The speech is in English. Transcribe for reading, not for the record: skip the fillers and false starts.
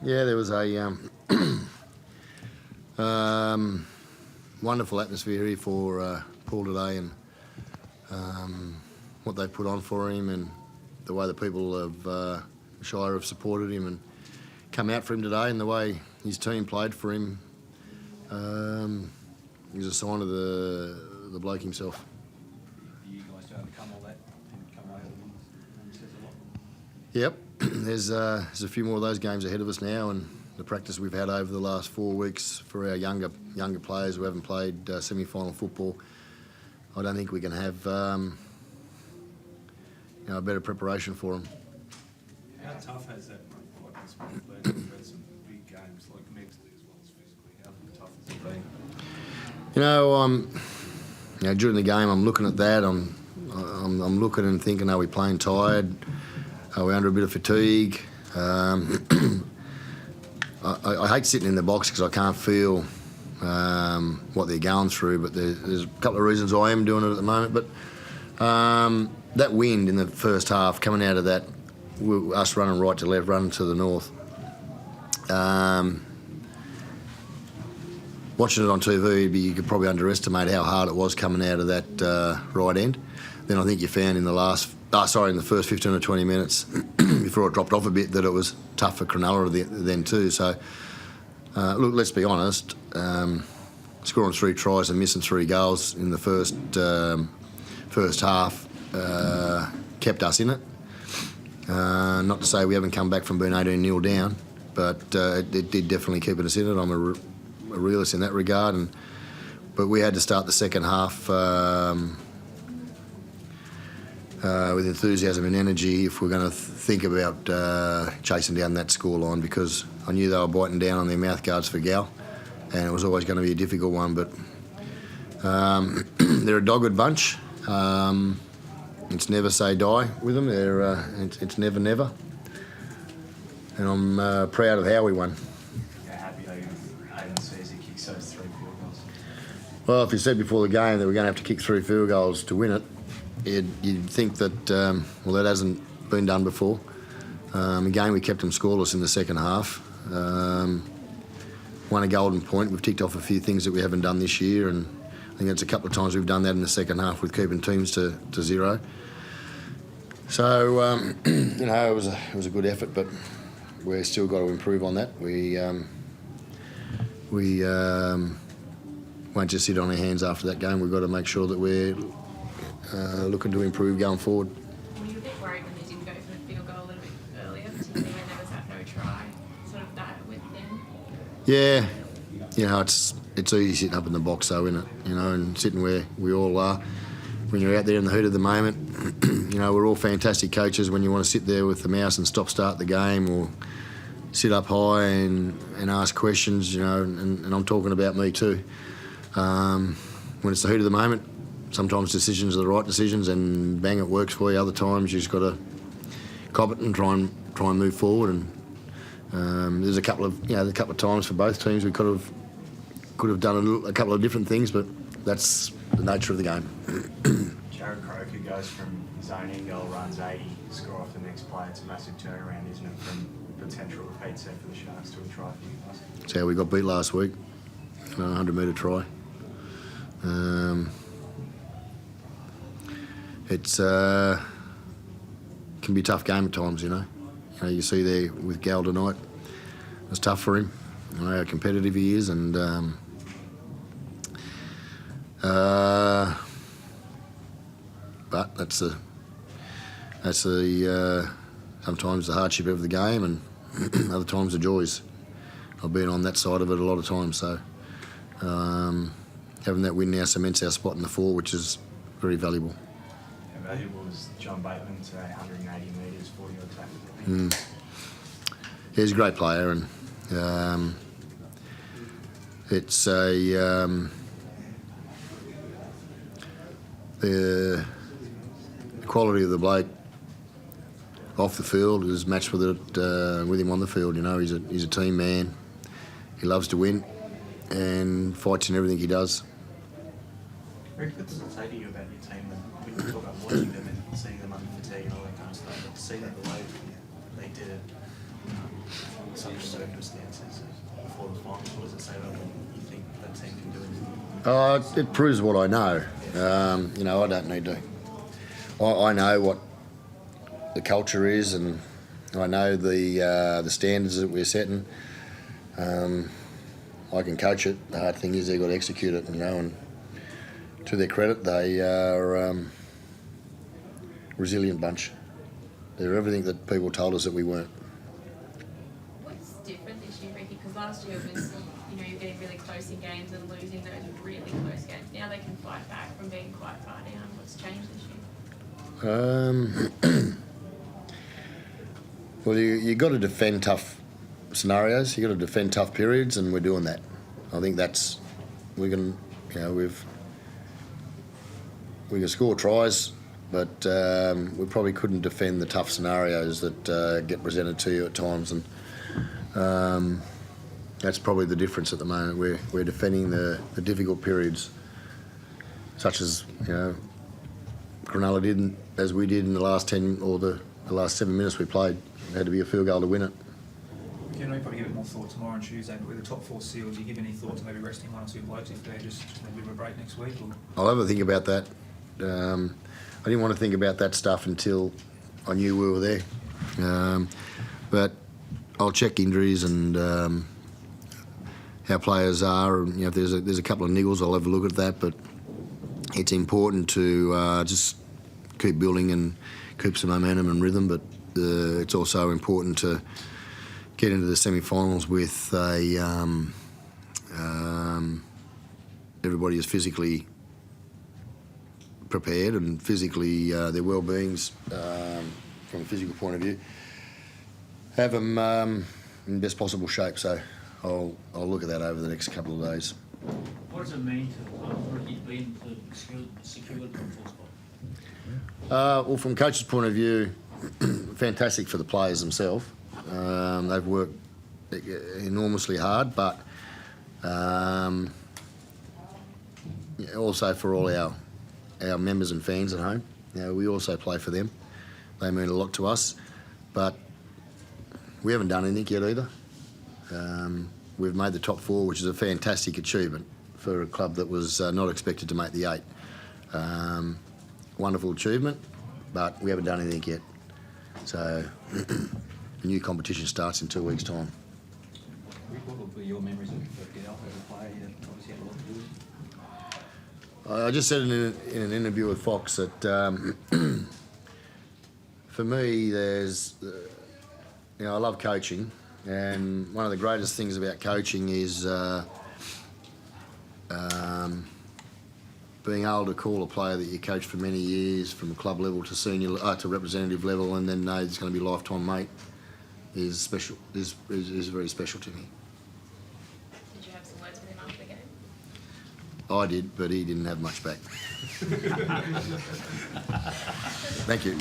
Yeah, there was a wonderful atmosphere here for Paul today, and what they put on for him, and the way the people of Shire have supported him and come out for him today, and the way his team played for him is a sign of the bloke himself. For you guys to overcome all that and come away with says a lot. Yep, there's a few more of those games ahead of us now, and the practice we've had over the last 4 weeks for our younger players who haven't played semi-final football, I don't think we can have a better preparation for them. How tough has that been? Like this week, we've had some big games, like mentally as well as physically. How tough has it been? During the game, I'm looking at that. I'm looking and thinking, are we playing tired? Are we under a bit of fatigue? I hate sitting in the box because I can't feel what they're going through, but there's a couple of reasons I am doing it at the moment. But that wind in the first half, coming out of that, us running right to left, running to the north, watching it on TV, you could probably underestimate how hard it was coming out of that right end. Then I think you found in the first 15 or 20 minutes, before it dropped off a bit, that it was tough for Cronulla then too. So, look, let's be honest, scoring 3 tries and missing 3 goals in the first half kept us in it. Not to say we haven't come back from being 18-0 down, but it did definitely keep us in it. I'm a realist in that regard, but we had to start the second half with enthusiasm and energy if we're going to think about chasing down that scoreline, because I knew they were biting down on their mouth guards for Gal, and it was always going to be a difficult one. But they're a dogged bunch. It's never say die with them. It's never, never. And I'm proud of how we won. How happy are you with Hayden Caesar kicks those 3 field goals? Well, if you said before the game that we're going to have to kick 3 field goals to win it, you'd think that, that hasn't been done before. Again, we kept them scoreless in the second half. Won a golden point. We've ticked off a few things that we haven't done this year, and I think that's a couple of times we've done that in the second half with keeping teams to 0. So, it was a good effort, but we've still got to improve on that. We won't just sit on our hands after that game. We've got to make sure that we're looking to improve going forward. Were you a bit worried when they didn't go for the field goal a little bit earlier, particularly when there was that no try, sort of that with them? Yeah, it's easy sitting up in the box though, isn't it? And sitting where we all are. When you're out there in the heat of the moment, we're all fantastic coaches when you want to sit there with the mouse and start the game, or sit up high and ask questions, and I'm talking about me too. When it's the heat of the moment, sometimes decisions are the right decisions, and bang, it works for you. Other times you just got to cop it and try and move forward. And there's a couple of times for both teams we could have done a couple of different things, but that's the nature of the game. Jared Croker goes from his own in goal, runs 80, score off the next play. It's a massive turnaround, isn't it, from potential repeat set for the Sharks to a try for you guys? That's how we got beat last week, a 100-metre try. It's can be a tough game at times, You see there with Gal tonight, it was tough for him. How competitive he is, and but that's the sometimes the hardship of the game, and other times the joys. I've been on that side of it a lot of times, so having that win now cements our spot in the 4, which is very valuable. How valuable is John Bateman today? 180 metres, 40-odd tackles. He's a great player, and it's the quality of the bloke off the field is matched with him on the field. He's a team man. He loves to win and fights in everything he does. Rick, what does it say to you about your team when you talk about watching them and seeing them under fatigue and all that kind of stuff, but to see them the way they did it such circumstances before the finals? What does it say about what you think that team can do? It proves what I know. You know, I don't need to. I know what the culture is, and I know the standards that we're setting. I can coach it. The hard thing is they've got to execute it, you know. And to their credit, they are resilient bunch. They're everything that people told us that we weren't. What's different this year, Ricky? Because last year was, you know, you're getting really close in games and losing those really close games. Now they can fight back from being quite far down. What's changed this year? Well, you got to defend tough scenarios. You got to defend tough periods, and we're doing that. I think that's we can score tries, but we probably couldn't defend the tough scenarios that get presented to you at times, and that's probably the difference at the moment. We're defending the difficult periods, such as Cronulla did, as we did in the last 10 or the last 7 minutes we played. It had to be a field goal to win it. You know, you probably give it more thought tomorrow on Tuesday, but with the top 4 sealed, do you give any thought to maybe resting 1 or 2 blokes if they're just a bit of a break next week? Or? I'll have a think about that. I didn't want to think about that stuff until I knew we were there. But I'll check injuries and how players are. And, if there's a couple of niggles, I'll have a look at that. But it's important to just keep building and keep some momentum and rhythm. But it's also important to get into the semi-finals with everybody is physically prepared and physically their well-beings from a physical point of view, have them in best possible shape. So I'll look at that over the next couple of days. What does it mean to the club for it to be to secure the top 4 spot? Well, from coach's point of view, fantastic for the players themselves. They've worked enormously hard, but also for all our members and fans at home. We also play for them. They mean a lot to us, but we haven't done anything yet either. We've made the top 4, which is a fantastic achievement for a club that was not expected to make the 8. Wonderful achievement, but we haven't done anything yet. So the new competition starts in 2 weeks' time. Rick, what will be your memories of Gal as a player? You obviously had a lot to do with it. I just said in an interview with Fox that for me, there's, I love coaching, and one of the greatest things about coaching is being able to call a player that you coached for many years, from club level to senior to representative level, and then know he's going to be a lifetime mate, is special. Is very special to me. Did you have some words with him after the game? I did, but he didn't have much back. Thank you.